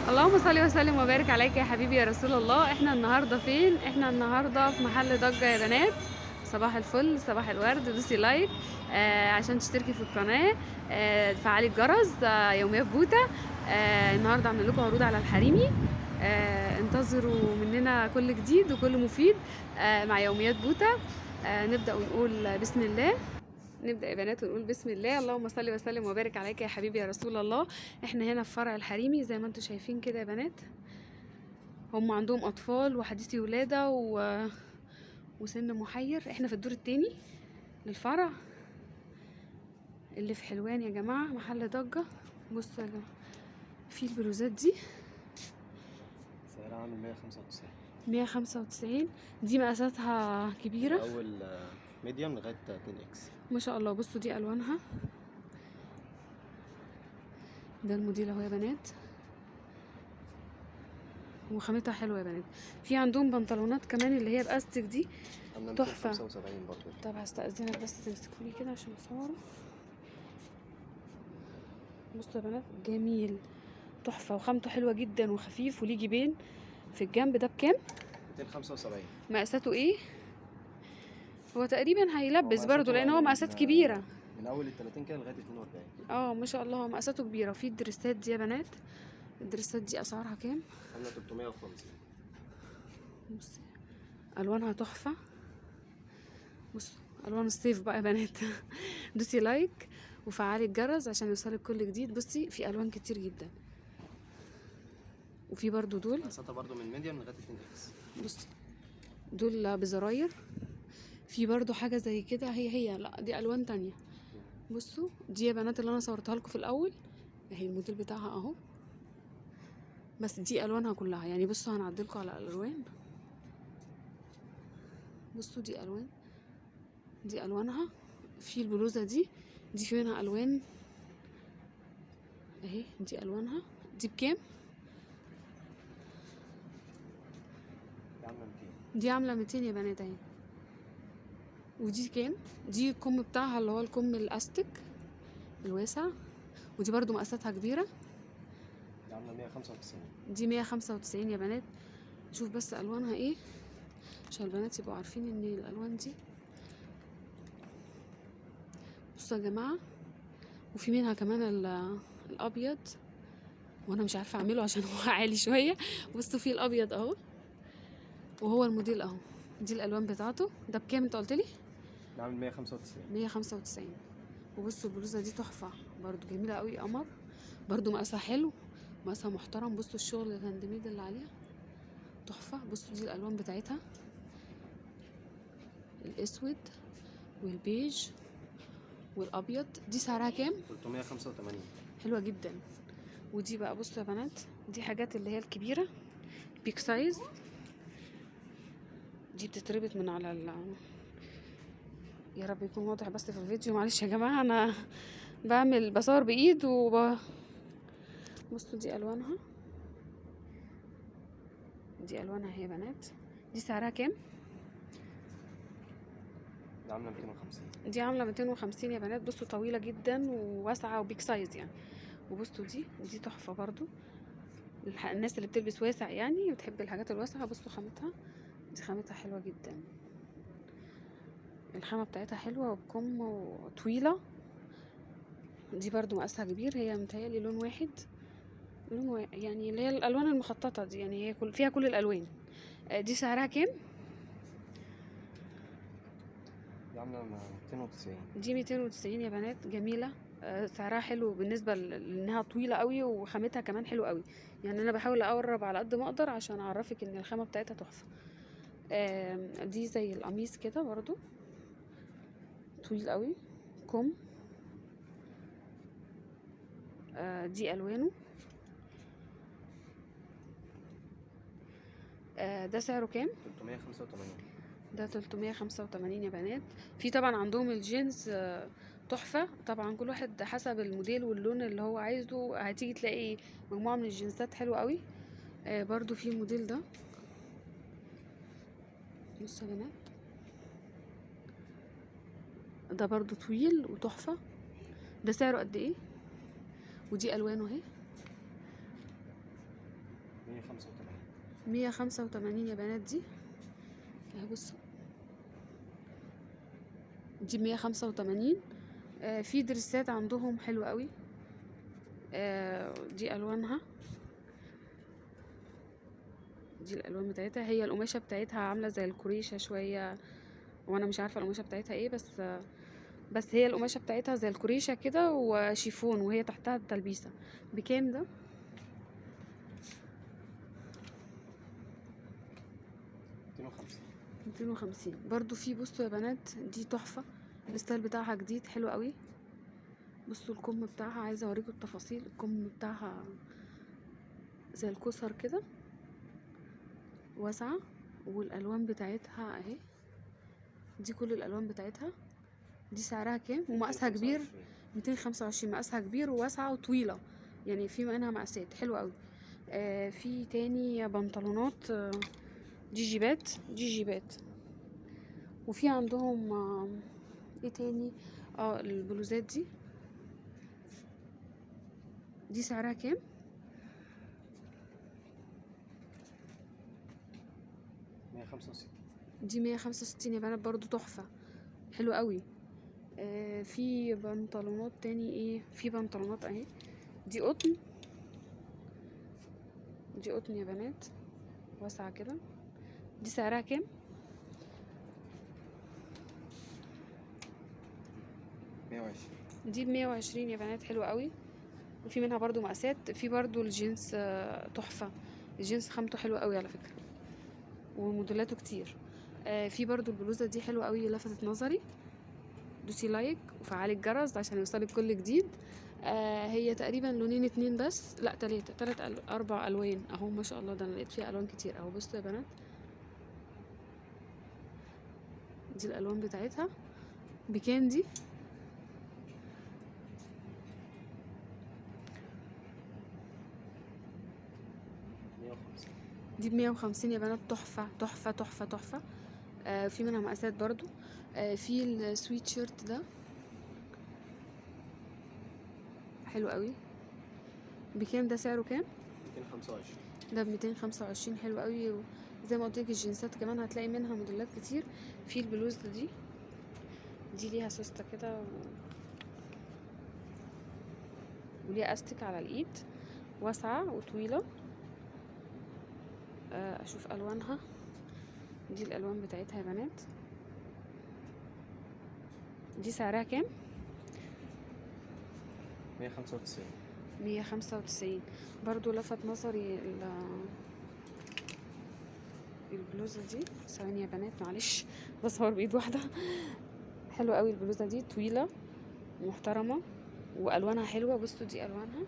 اللهم صل وسلم وبارك عليك يا حبيبي يا رسول الله. احنا النهارده فين؟ احنا النهارده في محل ضجة يا بنات. صباح الفل، صباح الورد. دوسي لايك عشان تشتركي في القناة. تفعلي الجرس. يوميات بوتا. النهارده عاملين لكم عروض على الحريمي. انتظروا مننا كل جديد وكل مفيد مع يوميات بوتا. نبدأ ونقول بسم الله. نبدأ يا بنات ونقول بسم الله. اللهم صل وسلم وبارك عليك يا حبيبي يا رسول الله. احنا هنا في فرع الحريمي زي ما انتم شايفين كده يا بنات. هم عندهم اطفال وحديثي ولادة وسن محير. احنا في الدور التاني للفرع اللي في حلوان يا جماعة، محل ضجة. بصوا يا جماعة، في البلوزات دي سعرها عامل 195. 195. دي مقاساتها كبيرة، أول ميديوم لغاية 2 اكس. ما شاء الله. بصوا دي الوانها. ده الموديل اهو يا بنات، وخامتها حلوه يا بنات. في عندهم بنطلونات كمان اللي هي باستك دي، عاملة تحفه. 275 برضه. طب هستأذنك بس تمسكولي كده عشان اصوره. بصوا يا بنات، جميل، تحفه، وخامته حلوه جدا وخفيف وليه جيبين في الجنب. ده بكام؟ 275. مقاساته ايه؟ هو تقريبا هيلبس هو برضو مقاساته لان هو مقاسات كبيره. من أول ال 30 كده لغاية 42. ما شاء الله، هو مقاساته كبيره. وفي الدريسات دي يا بنات، الدريسات دي اسعارها كام؟ عاملة 350. بصي الوانها تحفه. بصوا الوان الصيف بقى يا بنات. دوسي لايك وفعلي الجرس عشان يوصلك كل جديد. بصي في الوان كتير جدا، وفي برضو دول. مقاساتها برضه من ميديوم لغاية 2 اكس. بصي دول بزراير. في برضو حاجه زي كده، هي لا دي الوان تانية. بصوا دي يا بنات اللي انا صورتها لكم في الاول، اهي الموديل بتاعها اهو. بس دي الوانها كلها يعني. بصوا هنعدلكم على الالوان. بصوا دي الوان، دي الوانها. في البلوزه دي في منها الوان اهي، دي الوانها. دي بكام؟ دي عاملة 200. دي عامله 200 يا بنات اهي. ودي كام؟ دي الكم بتاعها اللي هو الكم الاستك الواسع، ودي برضو مقاساتها كبيره. دي عاملة 195. دي 195 يا بنات. شوف بس الوانها ايه عشان البنات يبقوا عارفين ان الالوان دي. بصوا يا جماعه، وفي منها كمان الابيض، وانا مش عارفه اعمله عشان هو عالي شويه. بصوا في الابيض اهو، وهو الموديل اهو. دي الالوان بتاعته. ده بكام انت قلت لي؟ ده عامل 195. 195. وبصوا البلوزه دي تحفه برضو، جميله قوي، قمر. برضو مقاسها حلو، مقاسها محترم. بصوا الشغل الهاند ميد اللي عليها تحفه. بصوا دي الالوان بتاعتها، الاسود والبيج والابيض. دي سعرها كام؟ 385. حلوه جدا. ودي بقى بصوا يا بنات، دي حاجات اللي هي الكبيره، بيك سايز. دي بتتربط من على يا رب يكون واضح بس في الفيديو. معلش يا جماعه، انا بصور بايد بصوا دي الوانها. دي الوانها يا بنات. دي سعرها كام؟ دي عاملة 250. دي عامله 250 يا بنات. بصوا طويله جدا وواسعه وبيك سايز يعني. وبصوا دي تحفه برضو. الناس اللي بتلبس واسع يعني وتحب الحاجات الواسعه. بصوا خامتها، دي خامتها حلوه جدا. الخامه بتاعتها حلوه وبكم وطويله. دي برضو مقاسها كبير. هي متهيألي لون واحد، يعني اللي هي الالوان المخططه دي يعني. هي فيها كل الالوان. دي سعرها كام؟ دي عاملة 290. دي 290 يا بنات. جميله. سعرها حلو بالنسبه لانها طويله قوي، وخامتها كمان حلو قوي. يعني انا بحاول اقرب على قد ما اقدر عشان اعرفك ان الخامه بتاعتها تحفه. دي زي القميص كده برضو، طويل قوي، كم. دي الوانه. ده سعره كام؟ 385. ده 385 يا بنات. في طبعا عندهم الجينز تحفة. طبعا كل واحد حسب الموديل واللون اللي هو عايزه. هتيجي تلاقي مجموعة من الجينزات حلوة قوي. برضو في الموديل ده. بصوا يا بنات، ده برضو طويل وتحفة. ده سعره قد ايه؟ ودي الوانه اهي. 185. 185 يا بنات. دي اهي بصوا، دي 185. في دريسات عندهم حلوة قوي. دي الوانها، دي الالوان بتاعتها. هي القماشه بتاعتها عامله زي الكوريشه شويه، وانا مش عارفه القماشه بتاعتها ايه، بس هي القماشه بتاعتها زي الكوريشه كده وشيفون، وهي تحتها التلبيسه. بكام ده؟ 250. 250 برضو. في بصوا يا بنات، دي تحفه، الستايل بتاعها جديد حلو قوي. بصوا الكم بتاعها، عايزه اوريكم التفاصيل. الكم بتاعها زي الكسر كده، واسعه، والالوان بتاعتها اهي. دي كل الالوان بتاعتها. دي سعرها كام ومقاسها كبير؟ 225. مقاسها كبير وواسعه وطويله، يعني في منها مقاسات حلوه قوي. في تاني بنطلونات. دي جيبات، دي جيبات. وفي عندهم ايه تاني؟ البلوزات دي. دي سعرها كام؟ 165. دي 165 يا بنات، برضو تحفه حلو قوي. في بنطلونات تاني. ايه، في بنطلونات اهي. دي قطن، دي قطن يا بنات، واسعه كده. دي سعرها كام؟ 120. دي ب120 يا بنات، حلوة قوي. وفي منها برضو مقاسات. في برضو الجينز تحفة. الجينز خامته حلوة قوي على فكرة، وموديلاته كتير. في برضو البلوزة دي حلوة قوي، لفتت نظري. دوسي لايك وفعلي الجرس عشان يوصلك كل جديد. هي تقريبا لونين اتنين بس، لا تلات 4 الوان اهو، ما شاء الله. ده انا لقيت فيها الوان كتير اهو. بصوا يا بنات، دي الالوان بتاعتها. بكام دي؟ 150. دي ب150 يا بنات، تحفة تحفة تحفة تحفة. في منها مقاسات برضو. في السويت شيرت ده حلو قوي. بكام ده؟ سعره كام؟ 225. ده ب225، حلو قوي. وزي ما قلت لك الجينزات كمان هتلاقي منها موديلات كتير. في البلوزة دي ليها سوسته كده وليها استك على الايد، واسعه وطويله. اشوف الوانها. دي الالوان بتاعتها يا بنات. دي سعرها كام؟ 195. 195 برضو. لفت نظري البلوزه دي. ثواني يا بنات معلش، بصور بايد واحده. حلوه قوي البلوزه دي، طويله محترمه والوانها حلوه. بصوا دي الوانها،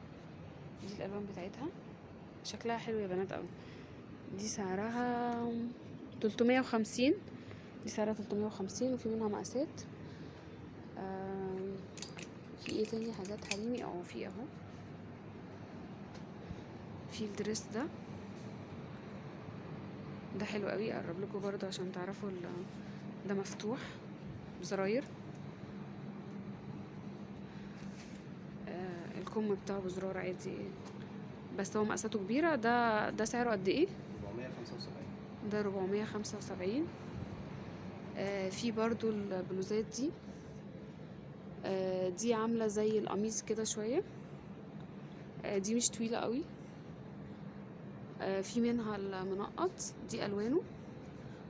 دي الالوان بتاعتها، شكلها حلو يا بنات قوي. دي سعرها 350. دي سعرها 350 وفي منها مقاسات. في ايه تاني؟ حاجات حريمي في اهو. في الدريس ده حلو قوي. اقرب لكم برضه عشان تعرفوا ده مفتوح بزراير. الكم بتاعه بزرار عادي، بس هو مقاساته كبيره. ده سعره قد ايه؟ 475. ده 475. في برضو البلوزات دي عامله زي القميص كده شويه. دي مش طويله قوي. في منها المنقط، دي الوانه،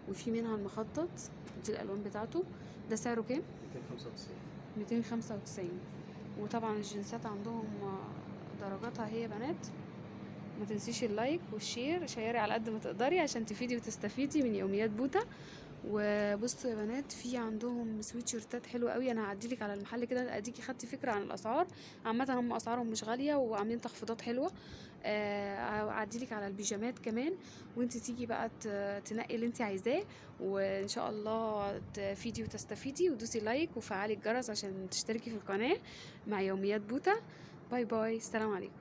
وفي منها المخطط، دي الالوان بتاعته. ده سعره كام؟ 295. 295. وطبعا الجنسات عندهم درجاتها هي بنات. ما تنسيش اللايك والشير، شيري على قد ما تقدري عشان تفيدي وتستفيدي من يوميات بوتا. وبصوا يا بنات، في عندهم سويتشيرتات حلوه قوي. انا هعديلك على المحل كده اديكي خدتي فكره عن الاسعار. عامه هم اسعارهم مش غاليه وعاملين تخفيضات حلوه. هعديلك على البيجامات كمان، وانت تيجي بقى تنقي اللي انت عايزاه. وان شاء الله تفيدي وتستفيدي. ودوسي لايك وفعلي الجرس عشان تشتركي في القناه مع يوميات بوتا. باي باي، السلام عليكم.